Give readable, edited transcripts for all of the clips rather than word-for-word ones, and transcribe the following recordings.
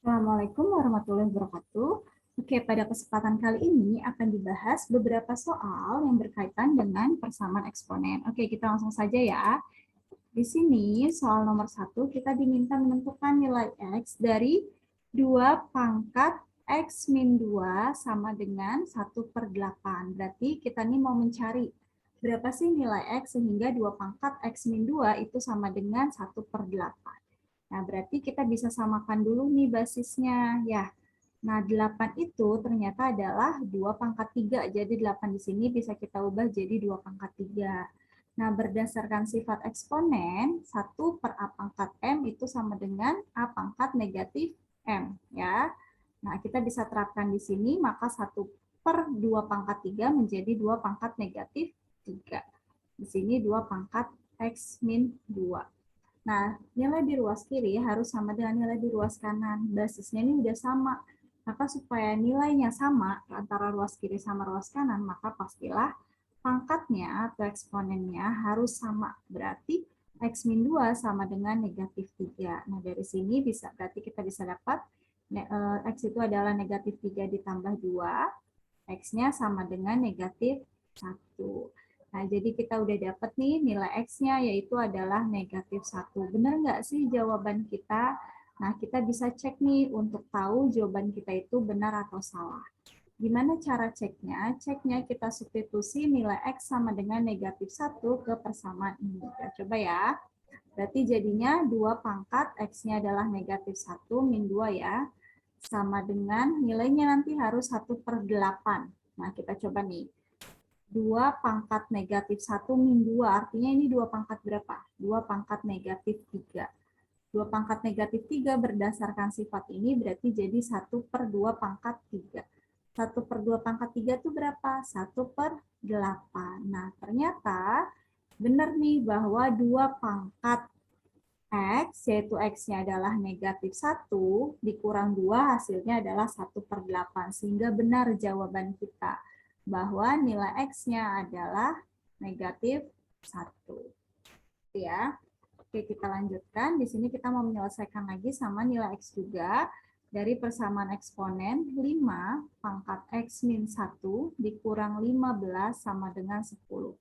Assalamualaikum warahmatullahi wabarakatuh. Oke, pada kesempatan kali ini akan dibahas beberapa soal yang berkaitan dengan persamaan eksponen. Oke, kita langsung saja ya. Di sini soal nomor 1 kita diminta menentukan nilai X dari 2 pangkat X min 2 sama dengan 1/8. Berarti kita nih mau mencari berapa sih nilai X sehingga 2 pangkat X min 2 itu sama dengan 1/8. Nah, berarti kita bisa samakan dulu nih basisnya. Ya, nah 8 itu ternyata adalah 2 pangkat 3. Jadi 8 di sini bisa kita ubah jadi 2 pangkat 3. Nah, berdasarkan sifat eksponen, 1 per A pangkat M itu sama dengan A pangkat negatif M. Ya. Nah, kita bisa terapkan di sini, maka 1 per 2 pangkat 3 menjadi 2 pangkat negatif 3. Di sini 2 pangkat X min 2. Nah, nilai di ruas kiri harus sama dengan nilai di ruas kanan. Basisnya ini udah sama. Maka supaya nilainya sama antara ruas kiri sama ruas kanan, maka pastilah pangkatnya atau eksponennya harus sama. Berarti X min 2 sama dengan negatif 3. Nah, dari sini berarti kita bisa dapat X itu adalah negatif 3 ditambah 2. X-nya sama dengan negatif 1. Nah, jadi kita udah dapat nih nilai X-nya yaitu adalah negatif 1. Benar nggak sih jawaban kita? Nah, kita bisa cek nih untuk tahu jawaban kita itu benar atau salah. Gimana cara ceknya? Ceknya kita substitusi nilai X sama dengan negatif 1 ke persamaan ini. Kita coba ya. Berarti jadinya 2 pangkat X-nya adalah negatif 1 min 2 ya. Sama dengan nilainya nanti harus 1/8. Nah, kita coba nih. 2 pangkat negatif 1 min 2, artinya ini 2 pangkat berapa? 2 pangkat negatif 3. 2 pangkat negatif 3 berdasarkan sifat ini berarti jadi 1/2 pangkat 3. 1/2 pangkat 3 itu berapa? 1/8. Nah, ternyata benar nih bahwa 2 pangkat X, yaitu X-nya adalah negatif 1, dikurang 2 hasilnya adalah 1/8. Sehingga benar jawaban kita bahwa nilai X-nya adalah negatif 1. Ya. Oke, kita lanjutkan. Di sini kita mau menyelesaikan lagi sama nilai X juga. Dari persamaan eksponen 5 pangkat X min 1 dikurang 15 sama dengan 10.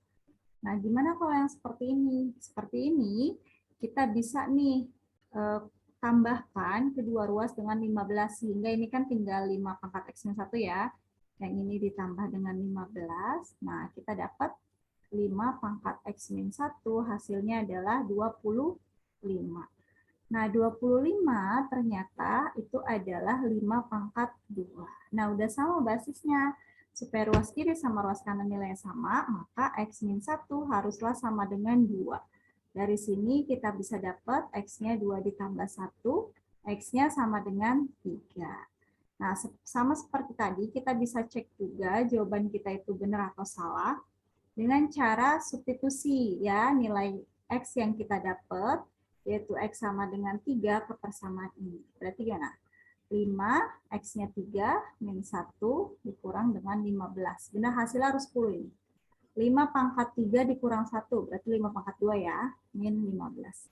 Nah, gimana kalau yang seperti ini? Seperti ini, kita bisa nih tambahkan kedua ruas dengan 15, sehingga ini kan tinggal 5 pangkat X min 1 ya. Yang ini ditambah dengan 15. Nah, kita dapat 5 pangkat X min 1 hasilnya adalah 25. Nah, 25 ternyata itu adalah 5 pangkat 2. Nah, udah sama basisnya. Supaya ruas kiri sama ruas kanan nilainya sama, maka X min 1 haruslah sama dengan 2. Dari sini kita bisa dapat X-nya 2 ditambah 1, X-nya sama dengan 3. Nah, sama seperti tadi, kita bisa cek juga jawaban kita itu benar atau salah dengan cara substitusi ya nilai X yang kita dapat, yaitu X sama dengan 3 ke persamaan ini. Berarti gimana? 5, X-nya 3, min 1, dikurang dengan 15. Benar hasilnya harus 10 ini. 5 pangkat 3 dikurang 1, berarti 5 pangkat 2 ya, min 15.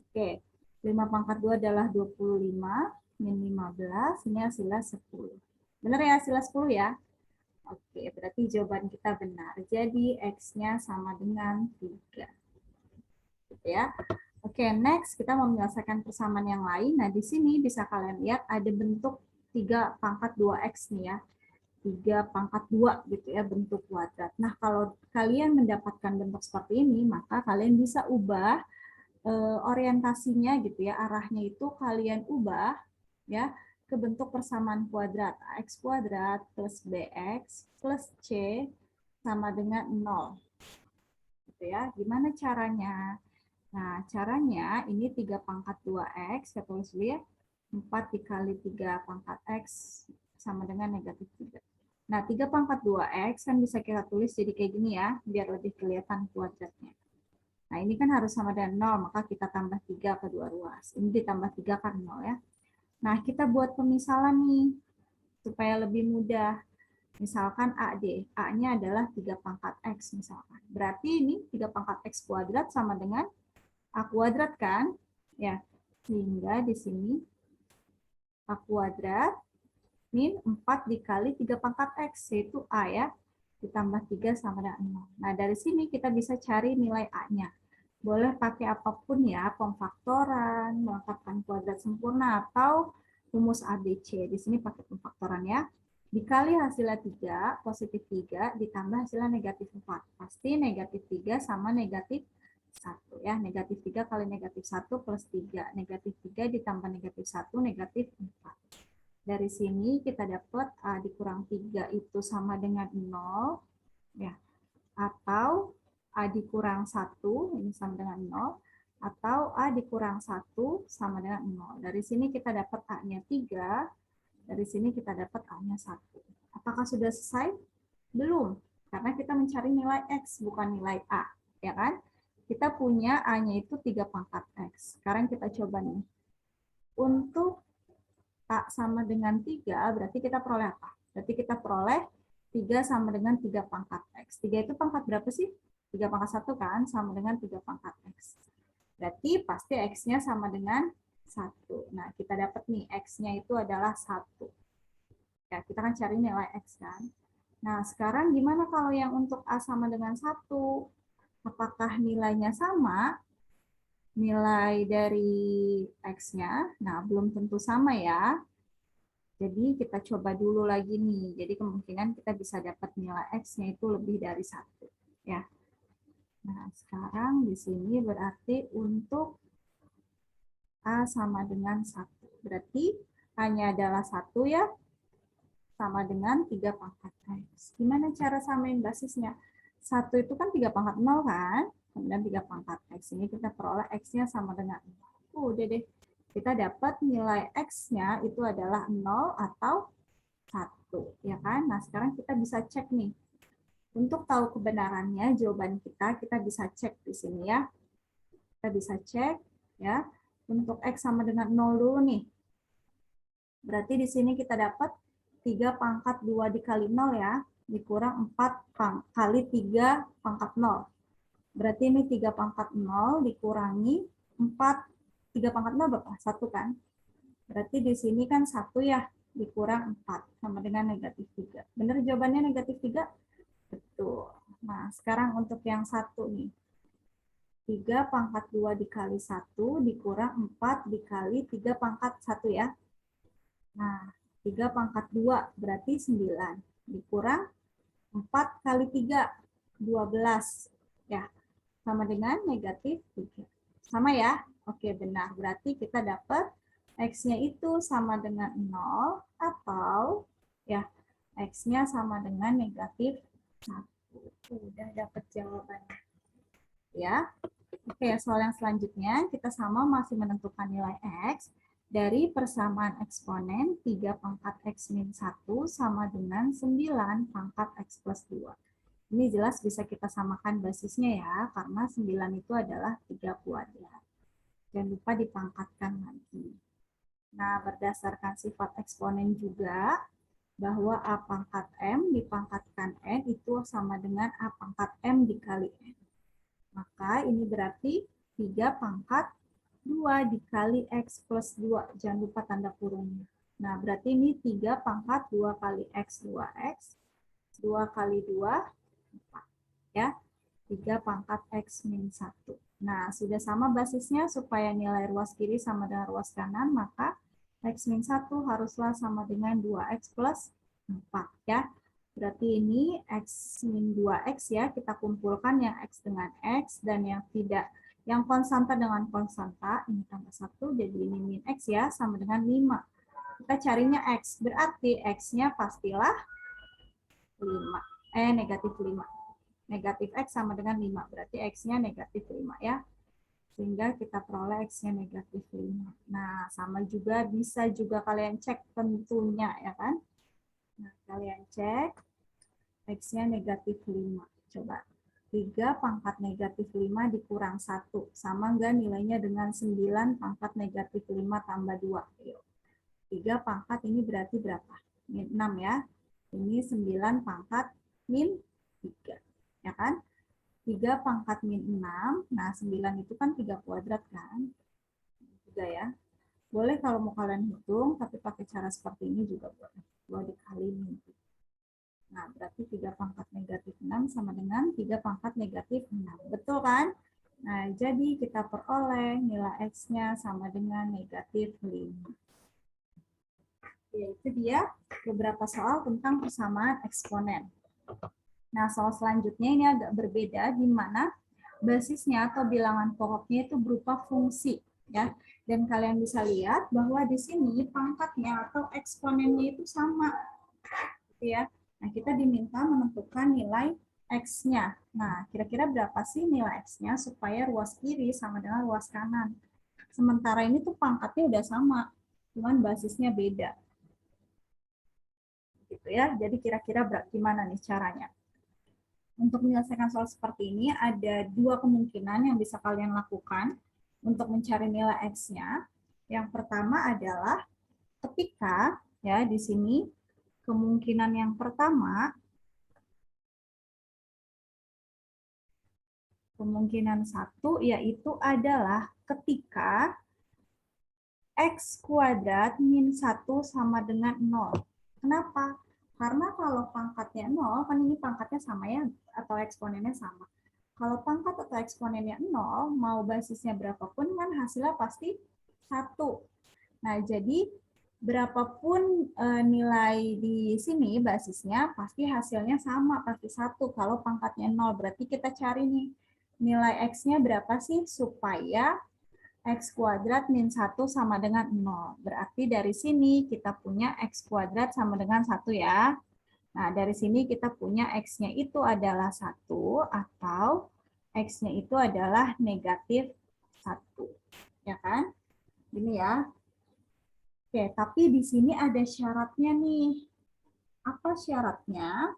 Oke, 5 pangkat 2 adalah 25, min 15, ini hasilnya 10. Benar ya hasilnya 10 ya? Oke, berarti jawaban kita benar. Jadi X-nya sama dengan 3. Gitu ya. Oke, next kita mau menyelesaikan persamaan yang lain. Nah, di sini bisa kalian lihat ada bentuk 3 pangkat 2X nih ya. 3 pangkat 2 gitu ya, bentuk kuadrat. Nah, kalau kalian mendapatkan bentuk seperti ini, maka kalian bisa ubah orientasinya gitu ya, arahnya itu kalian ubah ya ke bentuk persamaan kuadrat. X kuadrat plus BX plus C sama dengan 0. Gitu ya. Gimana caranya? Nah, caranya ini 3 pangkat 2X, kita tulis dulu ya. 4 dikali 3 pangkat X sama dengan negatif 3. Nah, 3 pangkat 2X kan bisa kita tulis jadi kayak gini ya, biar lebih kelihatan kuadratnya. Nah, ini kan harus sama dengan 0, maka kita tambah 3 kedua ruas. Ini ditambah 3 kan 0 ya. Nah, kita buat pemisalan nih, supaya lebih mudah. Misalkan AD, A-nya adalah 3 pangkat X misalkan. Berarti ini 3 pangkat X kuadrat sama dengan A kuadrat kan? Ya, sehingga di sini A kuadrat min 4 dikali 3 pangkat X, yaitu A ya. Ditambah 3 sama dengan 0. Nah, dari sini kita bisa cari nilai A-nya. Boleh pakai apapun ya, pemfaktoran, melengkapkan kuadrat sempurna, atau rumus ABC. Di sini pakai pemfaktoran ya. Dikali hasilnya 3, positif 3, ditambah hasilnya negatif 4. Pasti negatif 3 sama negatif 1 ya. Negatif 3 kali negatif 1 plus 3. Negatif 3 ditambah negatif 1, negatif 4. Dari sini kita dapat A dikurang 3 itu sama dengan 0. Ya. Atau A dikurang 1, ini sama dengan 0. Atau A dikurang 1 sama dengan 0. Dari sini kita dapat A-nya 3. Dari sini kita dapat A-nya 1. Apakah sudah selesai? Belum. Karena kita mencari nilai X, bukan nilai A. Ya kan? Kita punya A-nya itu 3 pangkat X. Sekarang kita coba nih. Untuk A sama dengan 3, berarti kita peroleh apa? Berarti kita peroleh 3 sama dengan 3 pangkat X. 3 itu pangkat berapa sih? 3 pangkat 1 kan? Sama dengan 3 pangkat X. Berarti pasti X-nya sama dengan 1. Nah, kita dapat nih, X-nya itu adalah 1. Ya, kita kan cari nilai X kan? Nah, sekarang gimana kalau yang untuk A sama dengan 1? Apakah nilainya sama? Nilai dari X-nya? Nah, belum tentu sama ya. Jadi kita coba dulu lagi nih. Jadi kemungkinan kita bisa dapat nilai X-nya itu lebih dari 1. Ya. Nah, sekarang di sini berarti untuk A sama dengan 1. Berarti A-nya adalah 1 ya, sama dengan 3 pangkat X. Gimana cara samain basisnya? 1 itu kan 3 pangkat 0 kan? Kemudian 3 pangkat X. Ini kita peroleh X-nya sama dengan 0. Udah deh. Kita dapat nilai X-nya itu adalah 0 atau 1. Ya kan? Nah, sekarang kita bisa cek nih. Untuk tahu kebenarannya, jawaban kita bisa cek di sini ya. Kita bisa cek ya. Untuk X sama dengan 0 dulu nih. Berarti di sini kita dapat 3 pangkat 2 dikali 0 ya, dikurang 4 kali 3 pangkat 0. Berarti ini 3 pangkat 0 dikurangi 4, 3 pangkat 0 berapa? 1 kan? Berarti di sini kan 1 ya, dikurang 4, sama dengan negatif 3. Benar jawabannya negatif 3? Betul. Nah, sekarang untuk yang 1 nih. 3 pangkat 2 dikali 1 dikurang 4 dikali 3 pangkat 1 ya. Nah, 3 pangkat 2 berarti 9. Dikurang 4 kali 3, 12. Ya, sama dengan negatif 3. Sama ya? Oke, benar. Berarti kita dapat X-nya itu sama dengan 0 atau ya X-nya sama dengan negatif 1. Udah dapat jawabannya. Ya. Oke, soal yang selanjutnya kita sama masih menentukan nilai X dari persamaan eksponen 3 pangkat X min 1 sama dengan 9 pangkat X plus 2. Ini jelas bisa kita samakan basisnya ya, karena 9 itu adalah 3 kuadrat. Jangan lupa dipangkatkan lagi. Nah, berdasarkan sifat eksponen juga, bahwa A pangkat M dipangkatkan N itu sama dengan A pangkat M dikali N. Maka ini berarti 3 pangkat 2 dikali X plus 2. Jangan lupa tanda kurungnya. Nah, berarti ini 3 pangkat 2 kali X, 2X. 2 kali 2, 4. Ya, 3 pangkat X min 1. Nah, sudah sama basisnya supaya nilai ruas kiri sama dengan ruas kanan, maka X min 1 haruslah sama dengan 2X plus 4. Ya. Berarti ini X min 2X ya, kita kumpulkan yang X dengan X dan yang tidak, yang konstanta dengan konstanta, ini tambah 1, jadi ini min X ya, sama dengan 5. Kita carinya X, berarti X-nya pastilah 5, negatif 5. Negatif X sama dengan 5, berarti X-nya negatif 5 ya. Sehingga kita peroleh X-nya negatif 5. Nah, sama juga, bisa juga kalian cek tentunya ya kan. Nah, kalian cek X-nya negatif 5. Coba. 3 pangkat negatif 5 dikurang 1. Sama nggak nilainya dengan 9 pangkat negatif 5 tambah 2? Yuk. 3 pangkat ini berarti berapa? Min 6 ya. Ini 9 pangkat min 3. Ya kan? 3 pangkat min 6. Nah, 9 itu kan 3 kuadrat kan? 3 ya. Boleh kalau mau kalian hitung, tapi pakai cara seperti ini juga boleh. 2 dikali minggu. Nah, berarti 3 pangkat negatif 6 sama dengan 3 pangkat negatif 6. Betul kan? Nah, jadi kita peroleh nilai X-nya sama dengan negatif 5. Yaitu dia beberapa soal tentang persamaan eksponen. Nah, soal selanjutnya ini agak berbeda, di mana basisnya atau bilangan pokoknya itu berupa fungsi. Ya, dan kalian bisa lihat bahwa di sini pangkatnya atau eksponennya itu sama. Gitu ya. Nah, kita diminta menentukan nilai X-nya. Nah, kira-kira berapa sih nilai X-nya supaya ruas kiri sama dengan ruas kanan. Sementara ini tuh pangkatnya udah sama, cuman basisnya beda. Gitu ya. Jadi kira-kira gimana nih caranya? Untuk menyelesaikan soal seperti ini, ada 2 kemungkinan yang bisa kalian lakukan untuk mencari nilai X-nya. Yang pertama adalah ketika, ya di sini, kemungkinan yang pertama, kemungkinan 1 yaitu adalah ketika X kuadrat min 1 sama dengan 0. Kenapa? Karena kalau pangkatnya 0, kan ini pangkatnya sama ya, atau eksponennya sama. Kalau pangkat atau eksponennya 0, mau basisnya berapapun kan hasilnya pasti 1. Nah, jadi berapapun nilai di sini basisnya pasti hasilnya sama, pasti 1. Kalau pangkatnya 0, berarti kita cari nih nilai X-nya berapa sih supaya X kuadrat min 1 sama dengan 0. Berarti dari sini kita punya X kuadrat sama dengan 1 ya. Nah, dari sini kita punya X-nya itu adalah 1 atau X-nya itu adalah negatif 1. Ya kan? Gini ya. Oke, tapi di sini ada syaratnya nih. Apa syaratnya?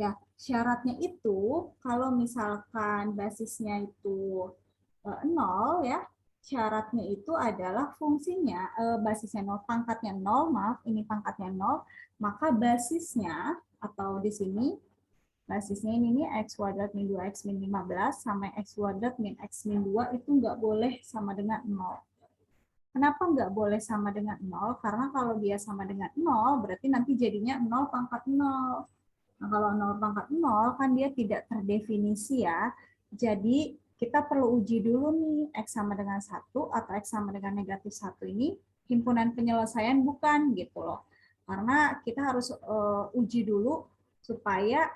Ya, syaratnya itu kalau misalkan basisnya itu 0 ya, syaratnya itu adalah fungsinya basisnya 0, pangkatnya 0, maaf ini pangkatnya 0, maka basisnya atau di sini basisnya ini nih x kuadrat min 2x min 15 sama x kuadrat min x min 2 itu nggak boleh sama dengan 0. Kenapa nggak boleh sama dengan 0? Karena kalau dia sama dengan 0, berarti nanti jadinya 0 pangkat 0. Nah, kalau 0 pangkat 0 kan dia tidak terdefinisi ya. Jadi kita perlu uji dulu nih X sama dengan 1 atau X sama dengan negatif 1 ini himpunan penyelesaian bukan gitu loh. Karena kita harus uji dulu supaya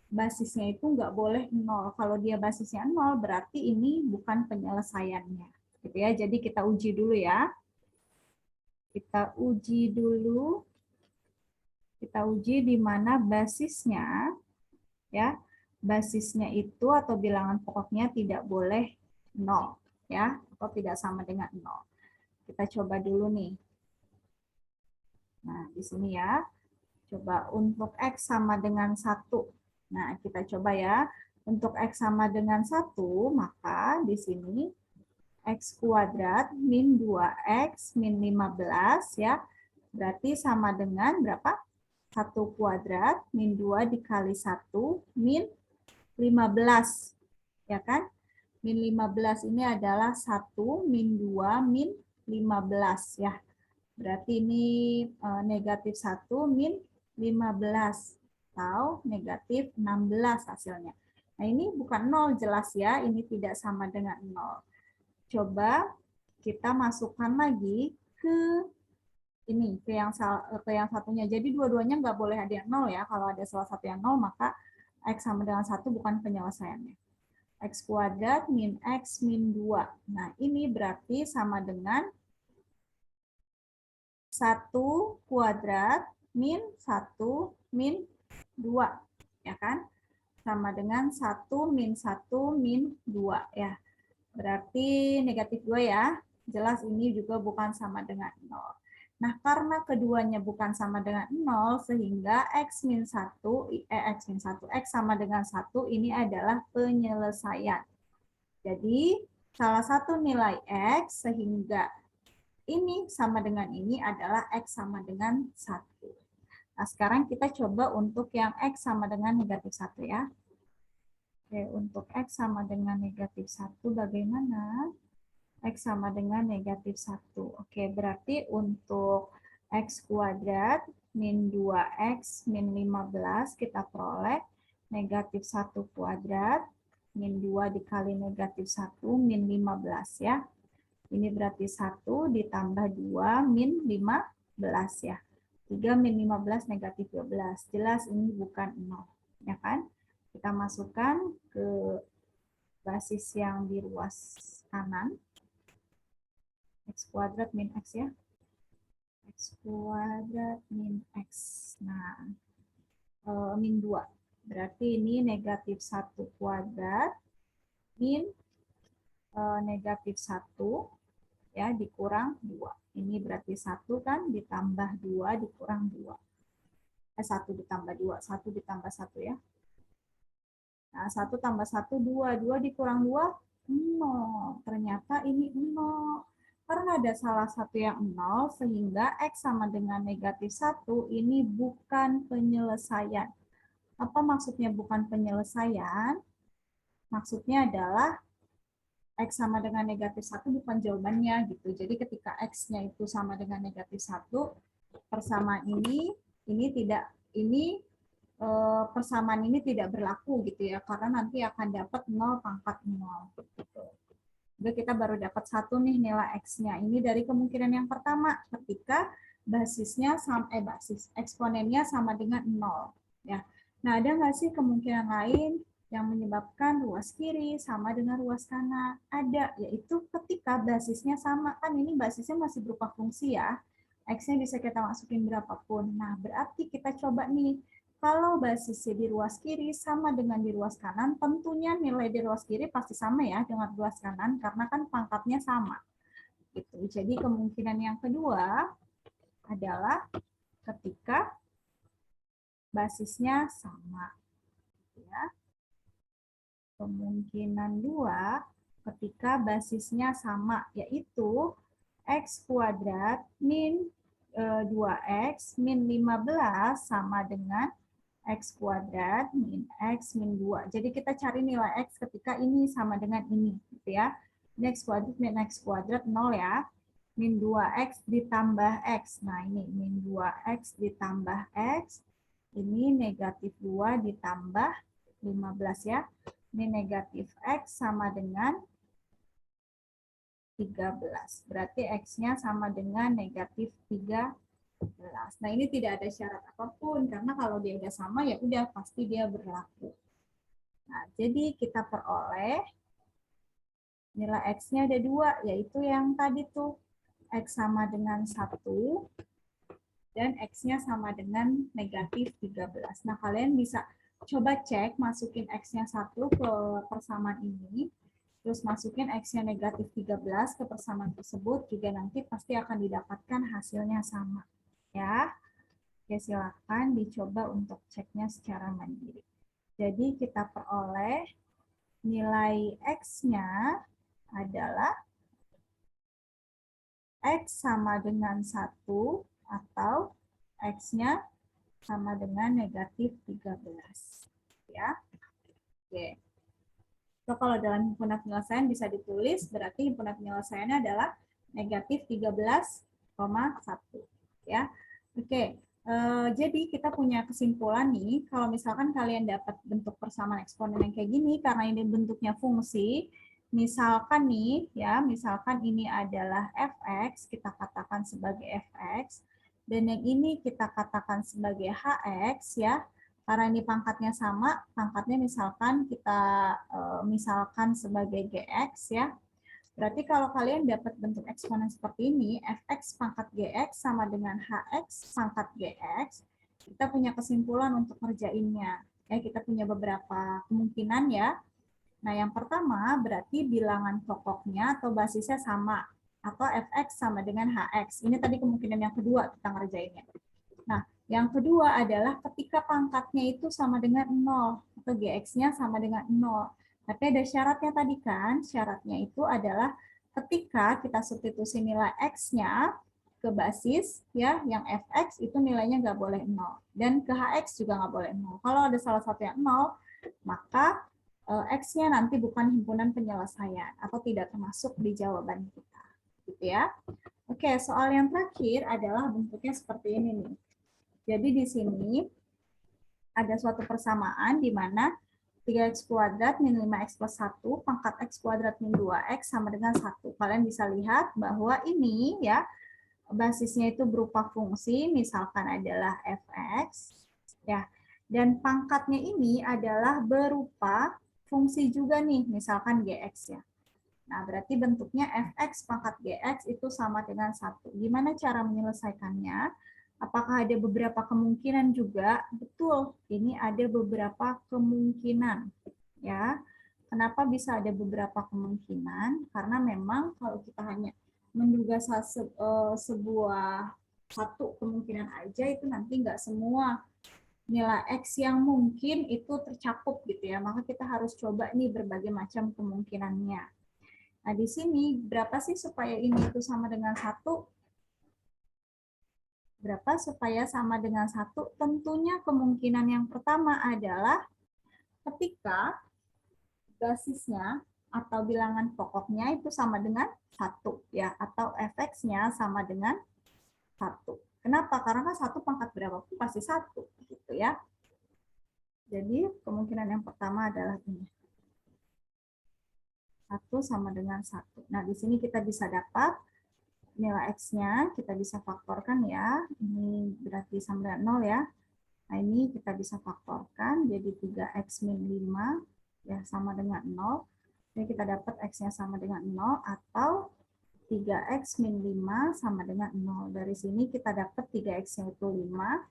basisnya itu nggak boleh 0. Kalau dia basisnya 0 berarti ini bukan penyelesaiannya. Gitu ya. Jadi kita uji dulu ya. Kita uji dulu. Kita uji di mana basisnya ya. Basisnya itu atau bilangan pokoknya tidak boleh 0 ya, atau tidak sama dengan 0. Kita coba dulu nih. Nah, di sini ya. Coba untuk X sama dengan 1. Nah, kita coba ya. Untuk X sama dengan 1, maka di sini X kuadrat min 2X min 15 ya. Berarti sama dengan berapa? 1 kuadrat min 2 dikali 1 min 15. Ya kan? Min 15 ini adalah 1 min 2 min 15 ya. Berarti ini negatif 1 min 15 atau negatif 16 hasilnya. Nah, ini bukan 0 jelas ya, ini tidak sama dengan 0. Coba kita masukkan lagi ke ini, ke yang satunya. Jadi dua-duanya nggak boleh ada yang 0 ya. Kalau ada salah satu yang 0, maka X sama dengan 1 bukan penyelesaiannya. X kuadrat min X min 2. Nah, ini berarti sama dengan 1 kuadrat min 1 min 2. Ya kan? Sama dengan 1 min 1 min 2. Ya. Berarti negatif 2 ya. Jelas ini juga bukan sama dengan 0. Nah, karena keduanya bukan sama dengan 0, sehingga X min 1, X sama dengan 1, ini adalah penyelesaian. Jadi, salah satu nilai X sehingga ini sama dengan ini adalah X sama dengan 1. Nah, sekarang kita coba untuk yang X sama dengan negatif 1 ya. Oke, untuk X sama dengan negatif 1 bagaimana? X sama dengan negatif 1. Oke, berarti untuk X kuadrat min 2X min 15 kita peroleh negatif 1 kuadrat min 2 dikali negatif 1 min 15 ya. Ini berarti 1 ditambah 2 min 15 ya. 3 min 15 negatif 12. Jelas ini bukan 0. Ya kan? Kita masukkan ke basis yang di ruas kanan. X kuadrat min X ya. X kuadrat min X. Nah, min 2. Berarti ini negatif 1 kuadrat min negatif 1 ya dikurang 2. Ini berarti 1 kan ditambah 2 dikurang 2. 1 ditambah 2, 1 ditambah 1 ya. Nah, 1 tambah 1, 2. 2 dikurang 2, 0. Ternyata ini 0. Karena ada salah satu yang 0, sehingga X sama dengan negatif 1, ini bukan penyelesaian. Apa maksudnya bukan penyelesaian? Maksudnya adalah X sama dengan negatif 1 bukan jawabannya gitu. Jadi ketika X-nya itu sama dengan negatif 1, persamaan ini tidak, persamaan ini tidak berlaku gitu ya, karena nanti akan dapat 0 pangkat 0. Gitu. Jadi kita baru dapat 1 nih nilai X-nya. Ini dari kemungkinan yang pertama, ketika basisnya basis eksponennya sama dengan 0. Ya. Nah, ada nggak sih kemungkinan lain yang menyebabkan ruas kiri sama dengan ruas kanan? Ada, yaitu ketika basisnya sama. Kan ini basisnya masih berupa fungsi ya. X-nya bisa kita masukin berapapun. Nah, berarti kita coba nih, kalau basisnya di ruas kiri sama dengan di ruas kanan, tentunya nilai di ruas kiri pasti sama ya dengan ruas kanan, karena kan pangkatnya sama. Gitu. Jadi kemungkinan yang kedua adalah ketika basisnya sama. Ya. Kemungkinan 2 ketika basisnya sama, yaitu X kuadrat min 2X min 15 sama dengan X kuadrat min X min 2. Jadi kita cari nilai X ketika ini sama dengan ini. Gitu ya. X kuadrat min X kuadrat 0 ya. Min 2X ditambah X. Nah ini min 2X ditambah X. Ini negatif 2 ditambah 15 ya. Ini negatif X sama dengan 13. Berarti X-nya sama dengan negatif 13. Nah, ini tidak ada syarat apapun, karena kalau dia udah sama, ya udah pasti dia berlaku. Nah, jadi kita peroleh nilai X-nya ada 2, yaitu yang tadi tuh. X sama dengan 1, dan X-nya sama dengan negatif 13. Nah, kalian bisa coba cek, masukin X-nya 1 ke persamaan ini, terus masukin X-nya negatif 13 ke persamaan tersebut, juga nanti pasti akan didapatkan hasilnya sama. Ya, oke, silakan dicoba untuk ceknya secara mandiri. Jadi kita peroleh nilai X-nya adalah X sama dengan 1 atau X-nya sama dengan negatif 13. Ya. Oke. So, kalau dalam himpunan penyelesaian bisa ditulis, berarti himpunan penyelesaiannya adalah negatif 13,1. Ya. Oke. Jadi kita punya kesimpulan nih, kalau misalkan kalian dapat bentuk persamaan eksponen yang kayak gini, karena ini bentuknya fungsi, misalkan nih, ya, misalkan ini adalah fx, kita katakan sebagai fx, dan yang ini kita katakan sebagai hx, ya, karena ini pangkatnya sama, pangkatnya misalkan kita misalkan sebagai gx, ya. Berarti kalau kalian dapat bentuk eksponen seperti ini, fx pangkat gx sama dengan hx pangkat gx, kita punya kesimpulan untuk ngerjainnya. Ya, kita punya beberapa kemungkinan ya. Nah, yang pertama berarti bilangan pokoknya atau basisnya sama, atau fx sama dengan hx. Ini tadi kemungkinan yang kedua kita ngerjainnya. Nah, yang kedua adalah ketika pangkatnya itu sama dengan 0, atau gx-nya sama dengan 0. Tapi ada syaratnya tadi kan, syaratnya itu adalah ketika kita substitusi nilai X-nya ke basis, ya, yang fx itu nilainya nggak boleh 0. Dan ke hx juga nggak boleh 0. Kalau ada salah satu yang 0, maka X-nya nanti bukan himpunan penyelesaian atau tidak termasuk di jawaban kita. Gitu ya. Oke, soal yang terakhir adalah bentuknya seperti ini nih. Jadi di sini ada suatu persamaan di mana 3x kuadrat min 5x plus 1 pangkat x kuadrat min 2x sama dengan 1. Kalian bisa lihat bahwa ini ya basisnya itu berupa fungsi, misalkan adalah fx ya. Dan pangkatnya ini adalah berupa fungsi juga nih, misalkan gx ya. Nah, berarti bentuknya fx pangkat gx itu sama dengan 1. Gimana cara menyelesaikannya? Apakah ada beberapa kemungkinan juga? Betul, ini ada beberapa kemungkinan. Ya, kenapa bisa ada beberapa kemungkinan? Karena memang kalau kita hanya menduga sebuah satu kemungkinan aja, itu nanti nggak semua nilai X yang mungkin itu tercakup gitu ya. Maka kita harus coba nih berbagai macam kemungkinannya. Nah, di sini berapa sih supaya ini itu sama dengan 1? Berapa supaya sama dengan 1? Tentunya kemungkinan yang pertama adalah ketika basisnya atau bilangan pokoknya itu sama dengan 1 ya, atau fx-nya sama dengan 1. Kenapa? Karena kan 1 pangkat berapapun pasti 1 gitu ya. Jadi kemungkinan yang pertama adalah ini. 1 sama dengan 1. Nah, di sini kita bisa dapat nilai X-nya, kita bisa faktorkan ya. Ini berarti sama dengan 0 ya. Nah, ini kita bisa faktorkan, jadi 3X min 5 ya sama dengan 0. Jadi kita dapat X-nya sama dengan 0 atau 3X min 5 sama dengan 0. Dari sini kita dapat 3X-nya itu 5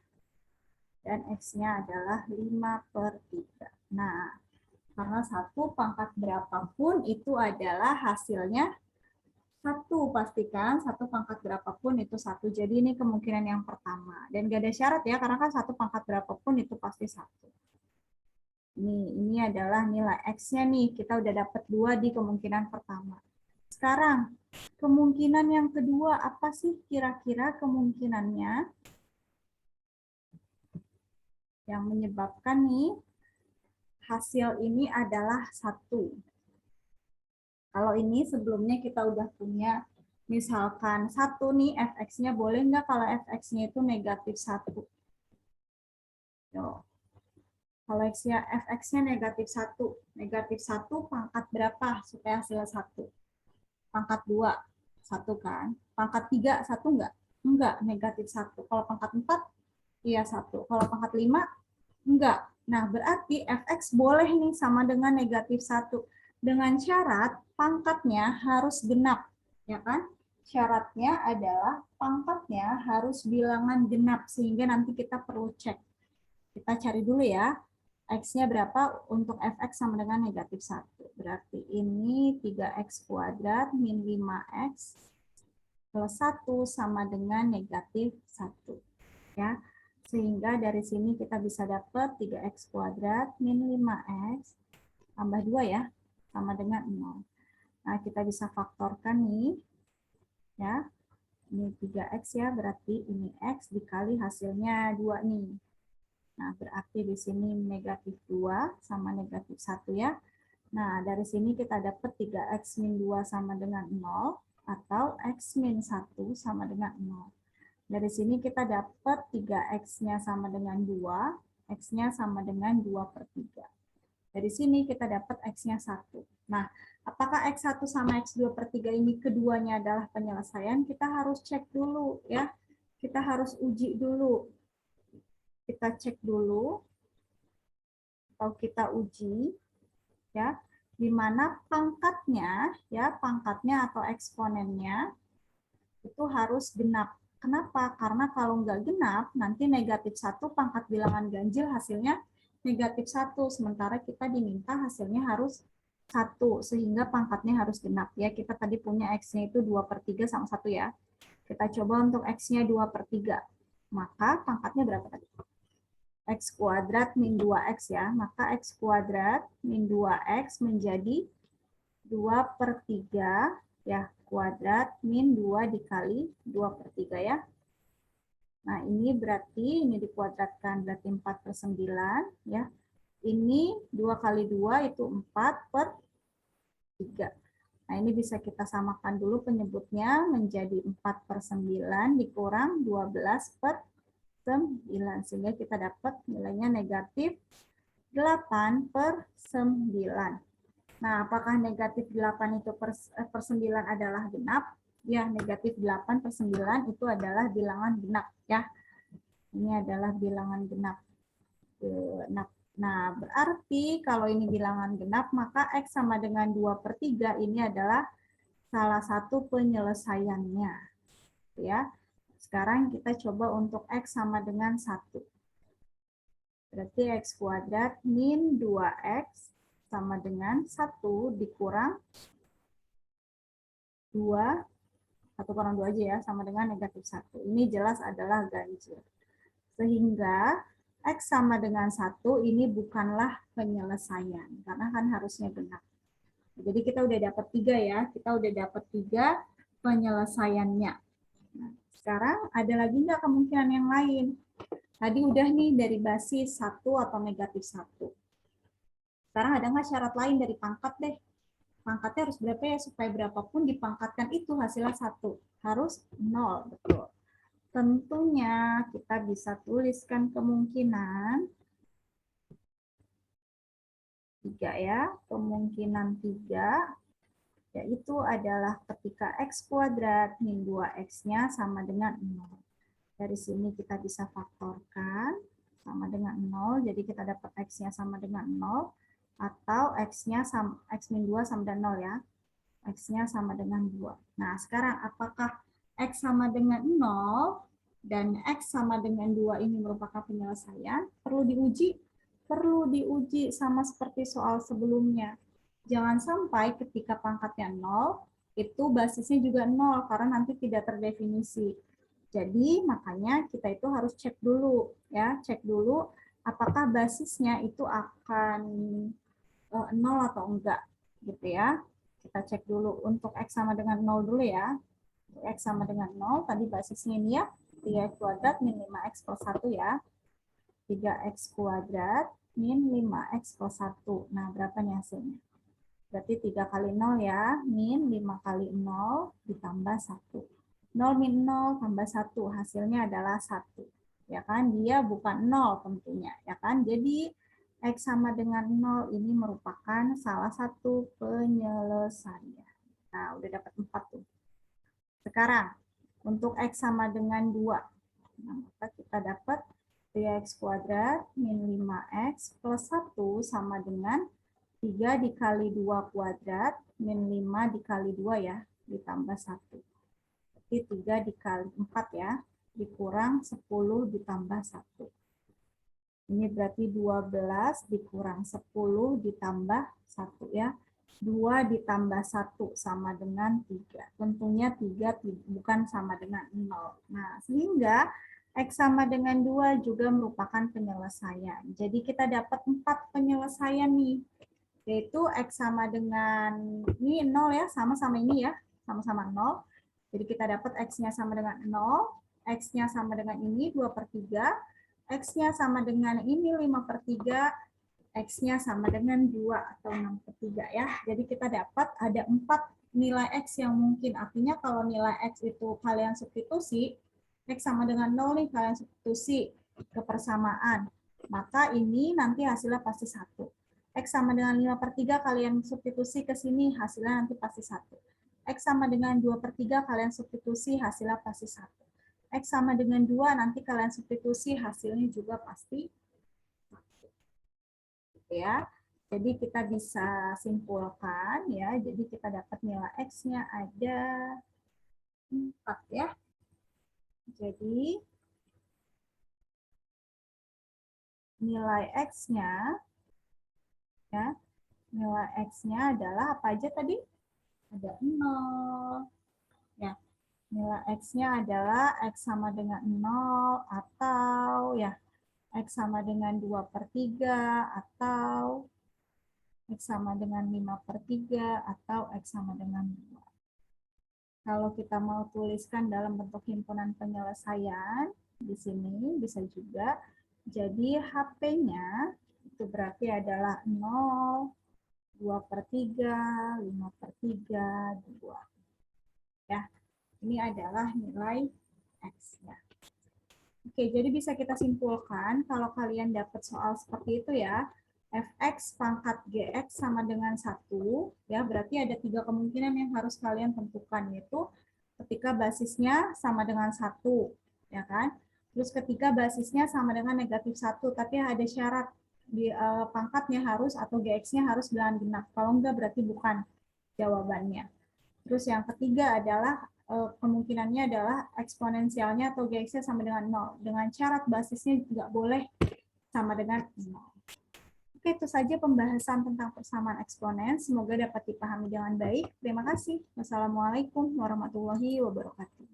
dan X-nya adalah 5/3. Nah, karena 1 pangkat berapapun itu adalah hasilnya 1, pastikan 1 pangkat berapapun itu 1. Jadi ini kemungkinan yang pertama. Dan gak ada syarat ya, karena kan 1 pangkat berapapun itu pasti 1. Ini adalah nilai X-nya nih. Kita udah dapat 2 di kemungkinan pertama. Sekarang, kemungkinan yang kedua, apa sih kira-kira kemungkinannya yang menyebabkan nih hasil ini adalah 1. Kalau ini sebelumnya kita udah punya, misalkan 1 nih, fx-nya boleh nggak kalau fx-nya itu negatif 1? Yo. Kalau fx-nya negatif 1. Negatif 1 pangkat berapa supaya hasilnya 1? Pangkat 2, 1 kan? Pangkat 3, 1 enggak? Enggak, negatif 1. Kalau pangkat 4, iya 1. Kalau pangkat 5, enggak. Nah, berarti fx boleh nih sama dengan negatif 1. Dengan syarat pangkatnya harus genap. Ya kan? Syaratnya adalah pangkatnya harus bilangan genap, sehingga nanti kita perlu cek. Kita cari dulu ya. X-nya berapa untuk fx sama dengan negatif 1. Berarti ini 3x kuadrat min 5x plus 1 sama dengan negatif 1. Ya. Sehingga dari sini kita bisa dapat 3x kuadrat min 5x tambah 2 ya, sama dengan 0. Nah, kita bisa faktorkan nih. Ya. Ini 3x ya, berarti ini x dikali hasilnya 2 nih. Nah, berarti di sini negatif 2 sama negatif 1 ya. Nah, dari sini kita dapat 3x min 2 sama dengan 0 atau x min 1 sama dengan 0. Dari sini kita dapat 3x-nya sama dengan 2, x-nya sama dengan 2/3. Dari sini kita dapat x-nya 1. Nah, apakah x1 sama x2/3 ini keduanya adalah penyelesaian? Kita harus cek dulu ya. Kita harus uji dulu. Kita cek dulu atau kita uji ya, di mana pangkatnya ya, pangkatnya atau eksponennya itu harus genap. Kenapa? Karena kalau nggak genap, nanti negatif 1 pangkat bilangan ganjil hasilnya negatif 1. Sementara kita diminta hasilnya harus 1, sehingga pangkatnya harus genap. Ya, kita tadi punya X-nya itu 2/3 sama 1 ya. Kita coba untuk X-nya 2/3. Maka pangkatnya berapa tadi? X kuadrat min 2X ya. Maka X kuadrat min 2X menjadi 2/3 ya, kuadrat min 2 dikali 2/3 ya. Nah, ini berarti ini dikuadratkan berarti 4/9 ya. Ini 2 kali 2 itu 4/3. Nah, ini bisa kita samakan dulu penyebutnya menjadi 4/9 dikurang 12/9. Sehingga kita dapat nilainya negatif 8/9. Nah, apakah negatif 8 itu per 9 adalah genap? Ya, negatif 8/9 itu adalah bilangan genap. Ya, ini adalah bilangan genap. Nah, berarti kalau ini bilangan genap, maka X sama dengan 2/3 ini adalah salah satu penyelesaiannya. Ya. Sekarang kita coba untuk X sama dengan 1. Berarti X kuadrat min 2X sama dengan 1 dikurang 2, 1 kurang 2 aja ya, sama dengan negatif 1. Ini jelas adalah ganjil. Sehingga X sama dengan 1 ini bukanlah penyelesaian, karena kan harusnya genap. Jadi kita udah dapat 3 ya, kita udah dapat 3 penyelesaiannya. Nah, sekarang ada lagi nggak kemungkinan yang lain? Tadi udah nih dari basis 1 atau negatif 1. Sekarang ada nggak syarat lain dari pangkat deh? Pangkatnya harus berapa ya, supaya berapapun dipangkatkan itu hasilnya 1. Harus 0, betul. Tentunya kita bisa tuliskan kemungkinan 3 ya, kemungkinan 3 yaitu adalah ketika X kuadrat min 2X-nya sama dengan 0. Dari sini kita bisa faktorkan sama dengan 0, jadi kita dapat X-nya sama dengan 0, atau X-nya sama, X min 2 sama dengan 0 ya, X-nya sama dengan 2. Nah, sekarang apakah X sama dengan 0 dan X sama dengan 2 ini merupakan penyelesaian? Perlu diuji? Perlu diuji sama seperti soal sebelumnya. Jangan sampai ketika pangkatnya 0, itu basisnya juga 0, karena nanti tidak terdefinisi. Jadi makanya kita itu harus cek dulu, ya, cek dulu apakah basisnya itu akan 0 atau enggak, gitu ya. Kita cek dulu untuk X sama dengan 0 dulu ya. Untuk X sama dengan 0, tadi basisnya ini ya, 3X kuadrat min 5X plus 1 ya. 3X kuadrat min 5X plus 1. Nah, berapa nih hasilnya? Berarti 3 kali 0 ya, min 5 kali 0 ditambah 1. 0 min 0 tambah 1, hasilnya adalah 1. Ya kan, dia bukan 0 tentunya. Ya kan, jadi X sama dengan 0 ini merupakan salah satu penyelesaian. Nah, udah dapat 4 tuh. Sekarang, untuk X sama dengan 2. Nah, maka kita dapat 3X kuadrat min 5X plus 1 sama dengan 3 dikali 2 kuadrat min 5 dikali 2 ya, ditambah 1. Jadi 3 dikali 4 ya, dikurang 10 ditambah 1. Ini berarti 12 dikurang 10 ditambah 1 ya. 2 ditambah 1 sama dengan 3. Tentunya 3 bukan sama dengan 0. Nah, sehingga X sama dengan 2 juga merupakan penyelesaian. Jadi kita dapat 4 penyelesaian nih. Yaitu X sama dengan, ini 0 ya, sama-sama ini ya, sama-sama 0. Jadi kita dapat X-nya sama dengan 0, X-nya sama dengan ini 2/3, X-nya sama dengan ini 5/3, X-nya sama dengan 2 atau 6/3 ya. Jadi kita dapat ada 4 nilai X yang mungkin. Artinya kalau nilai X itu kalian substitusi, X sama dengan 0 nih kalian substitusi ke persamaan. Maka ini nanti hasilnya pasti 1. X sama dengan 5/3 kalian substitusi ke sini, hasilnya nanti pasti 1. X sama dengan 2/3 kalian substitusi, hasilnya pasti 1. X sama dengan 2 nanti kalian substitusi, hasilnya juga pasti 1. Gitu ya. Jadi kita bisa simpulkan ya, jadi kita dapat nilai X-nya ada 4 ya. Jadi nilai X-nya ya, nilai X-nya adalah apa aja tadi? Ada 0. Ya, nilai X-nya adalah X sama dengan 0 atau ya X sama dengan 2/3 atau X sama dengan 5/3 atau X sama dengan 2. Kalau kita mau tuliskan dalam bentuk himpunan penyelesaian, di sini bisa juga jadi HP-nya itu itu berarti adalah 0, 2/3, 5/3, 2. Ya, ini adalah nilai X. Ya. Oke, jadi bisa kita simpulkan kalau kalian dapat soal seperti itu ya, fx pangkat gx sama dengan 1, ya berarti ada 3 kemungkinan yang harus kalian tentukan, yaitu ketika basisnya sama dengan 1, ya kan? Terus ketika basisnya sama dengan negatif 1, tapi ada syarat di pangkatnya harus atau gx-nya harus bilangan genap. Kalau enggak berarti bukan jawabannya. Terus yang ketiga adalah kemungkinannya adalah eksponensialnya atau gx-nya sama dengan 0. Dengan syarat basisnya nggak boleh sama dengan 0. Oke, itu saja pembahasan tentang persamaan eksponen. Semoga dapat dipahami dengan baik. Terima kasih. Wassalamualaikum warahmatullahi wabarakatuh.